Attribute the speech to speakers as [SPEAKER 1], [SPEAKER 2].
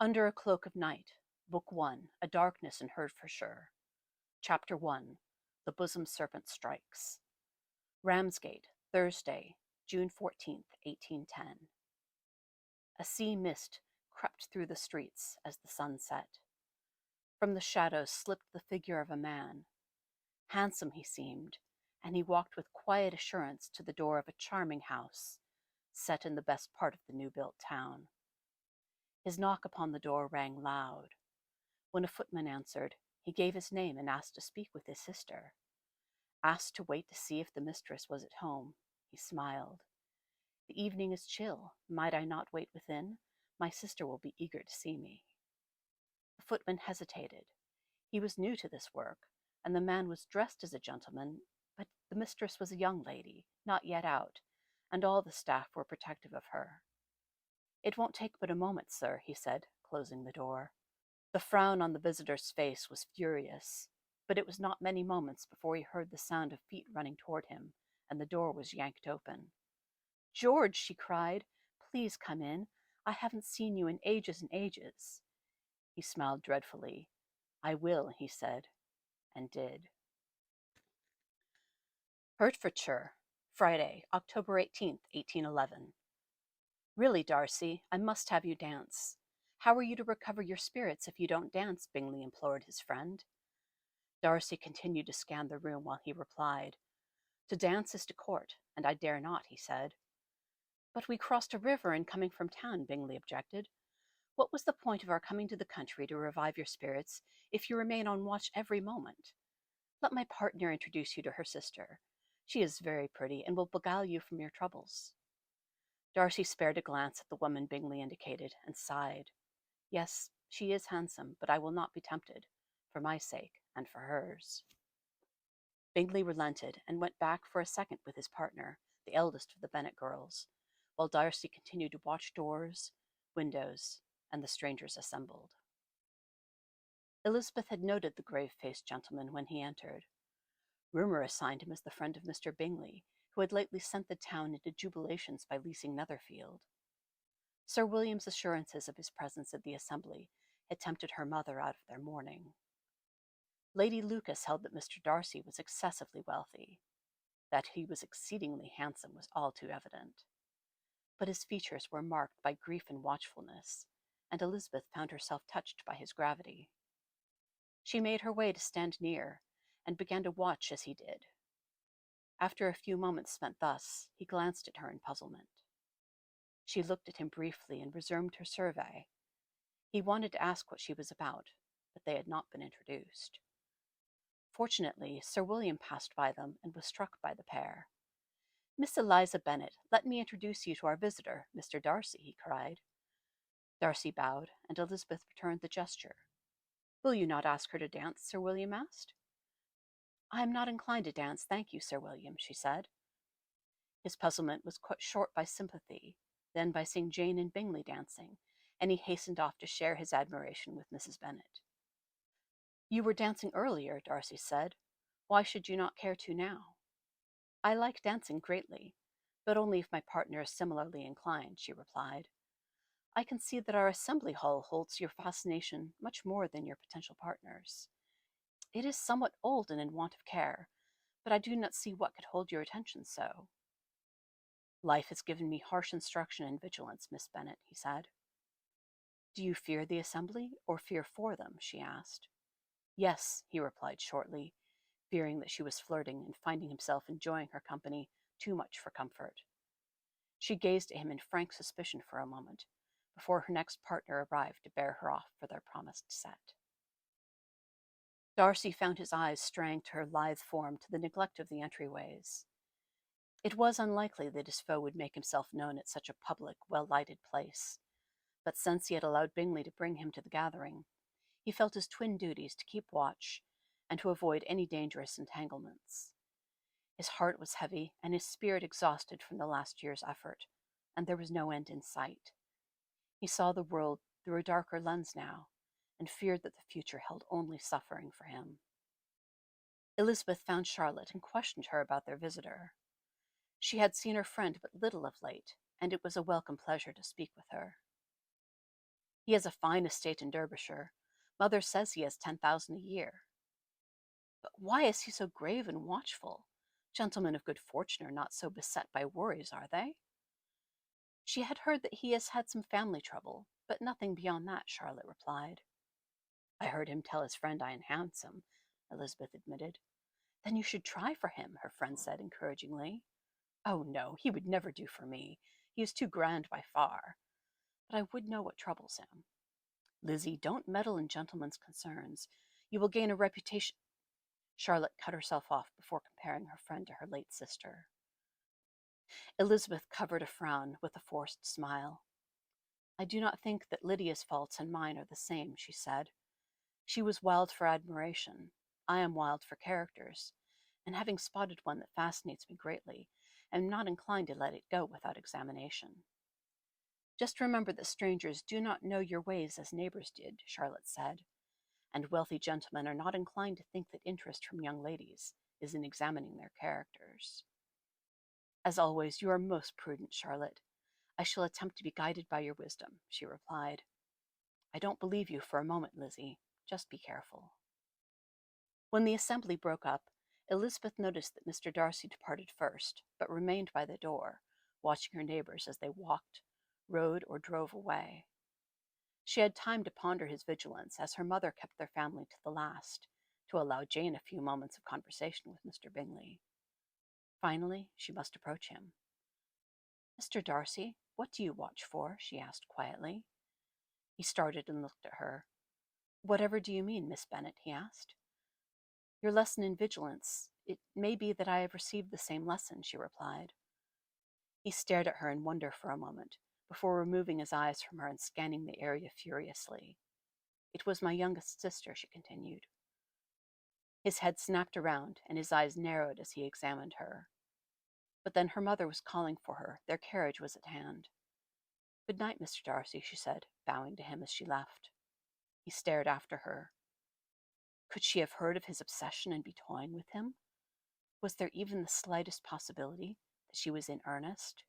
[SPEAKER 1] Under a Cloak of Night, Book 1, A Darkness in Hertfordshire, Chapter 1, The Bosom Serpent Strikes. Ramsgate, Thursday, June 14th, 1810. A sea mist crept through the streets as the sun set. From the shadows slipped the figure of a man. Handsome he seemed, and he walked with quiet assurance to the door of a charming house, set in the best part of the new-built town. His knock upon the door rang loud. When a footman answered, he gave his name and asked to speak with his sister. Asked to wait to see if the mistress was at home, he smiled. The evening is chill. Might I not wait within? My sister will be eager to see me. The footman hesitated. He was new to this work, and the man was dressed as a gentleman, but the mistress was a young lady, not yet out, and all the staff were protective of her. It won't take but a moment, sir, he said, closing the door. The frown on the visitor's face was furious, but it was not many moments before he heard the sound of feet running toward him, and the door was yanked open. "George," she cried, "please come in. I haven't seen you in ages and ages." He smiled dreadfully. "I will," he said, and did. Hertfordshire, Friday, October 18th, 1811. "Really, Darcy, I must have you dance. How are you to recover your spirits if you don't dance?" Bingley implored his friend. Darcy continued to scan the room while he replied. "To dance is to court, and I dare not," he said. "But we crossed a river in coming from town," Bingley objected. "What was the point of our coming to the country to revive your spirits if you remain on watch every moment? Let my partner introduce you to her sister. She is very pretty and will beguile you from your troubles." Darcy spared a glance at the woman Bingley indicated and sighed. "Yes, she is handsome, but I will not be tempted, for my sake and for hers." Bingley relented and went back for a second with his partner, the eldest of the Bennet girls, while Darcy continued to watch doors, windows, and the strangers assembled. Elizabeth had noted the grave-faced gentleman when he entered. Rumour assigned him as the friend of Mr. Bingley, who had lately sent the town into jubilations by leasing Netherfield. Sir William's assurances of his presence at the assembly had tempted her mother out of their mourning. Lady Lucas held that Mr. Darcy was excessively wealthy. That he was exceedingly handsome was all too evident. But his features were marked by grief and watchfulness, and Elizabeth found herself touched by his gravity. She made her way to stand near, and began to watch as he did. After a few moments spent thus, he glanced at her in puzzlement. She looked at him briefly and resumed her survey. He wanted to ask what she was about, but they had not been introduced. Fortunately, Sir William passed by them and was struck by the pair. "Miss Eliza Bennet, let me introduce you to our visitor, Mr. Darcy," he cried. Darcy bowed, and Elizabeth returned the gesture. "Will you not ask her to dance?" Sir William asked. "I am not inclined to dance, thank you, Sir William," she said. His puzzlement was cut short by sympathy, then by seeing Jane and Bingley dancing, and he hastened off to share his admiration with Mrs. Bennet. "You were dancing earlier," Darcy said. "Why should you not care to now?" "I like dancing greatly, but only if my partner is similarly inclined," she replied. "I can see that our assembly hall holds your fascination much more than your potential partner's. It is somewhat old and in want of care, but I do not see what could hold your attention so." "Life has given me harsh instruction and vigilance, Miss Bennet," he said. "Do you fear the assembly, or fear for them?" she asked. "Yes," he replied shortly, fearing that she was flirting and finding himself enjoying her company too much for comfort. She gazed at him in frank suspicion for a moment, before her next partner arrived to bear her off for their promised set. Darcy found his eyes straying to her lithe form to the neglect of the entryways. It was unlikely that his foe would make himself known at such a public, well-lighted place, but since he had allowed Bingley to bring him to the gathering, he felt his twin duties to keep watch and to avoid any dangerous entanglements. His heart was heavy and his spirit exhausted from the last year's effort, and there was no end in sight. He saw the world through a darker lens now, and feared that the future held only suffering for him. Elizabeth found Charlotte and questioned her about their visitor. She had seen her friend but little of late, and it was a welcome pleasure to speak with her. He has a fine estate in Derbyshire. Mother says he has 10,000 a year. But why is he so grave and watchful? Gentlemen of good fortune are not so beset by worries, are they? She had heard that he has had some family trouble, but nothing beyond that, Charlotte replied. I heard him tell his friend I am handsome, Elizabeth admitted. Then you should try for him, her friend said encouragingly. Oh, no, he would never do for me. He is too grand by far. But I would know what troubles him. Lizzie, don't meddle in gentlemen's concerns. You will gain a reputation. Charlotte cut herself off before comparing her friend to her late sister. Elizabeth covered a frown with a forced smile. I do not think that Lydia's faults and mine are the same, she said. She was wild for admiration. I am wild for characters, and having spotted one that fascinates me greatly, am not inclined to let it go without examination. Just remember that strangers do not know your ways as neighbors did, Charlotte said, and wealthy gentlemen are not inclined to think that interest from young ladies is in examining their characters. As always, you are most prudent, Charlotte. I shall attempt to be guided by your wisdom, she replied. I don't believe you for a moment, Lizzie. Just be careful. When the assembly broke up, Elizabeth noticed that Mr. Darcy departed first, but remained by the door, watching her neighbors as they walked, rode, or drove away. She had time to ponder his vigilance, as her mother kept their family to the last, to allow Jane a few moments of conversation with Mr. Bingley. Finally, she must approach him. Mr. Darcy, what do you watch for? She asked quietly. He started and looked at her. Whatever do you mean, Miss Bennet? He asked. Your lesson in vigilance. It may be that I have received the same lesson, she replied. He stared at her in wonder for a moment, before removing his eyes from her and scanning the area furiously. It was my youngest sister, she continued. His head snapped around, and his eyes narrowed as he examined her. But then her mother was calling for her. Their carriage was at hand. Good night, Mr. Darcy, she said, bowing to him as she left. He stared after her. Could she have heard of his obsession and be toying with him? Was there even the slightest possibility that she was in earnest?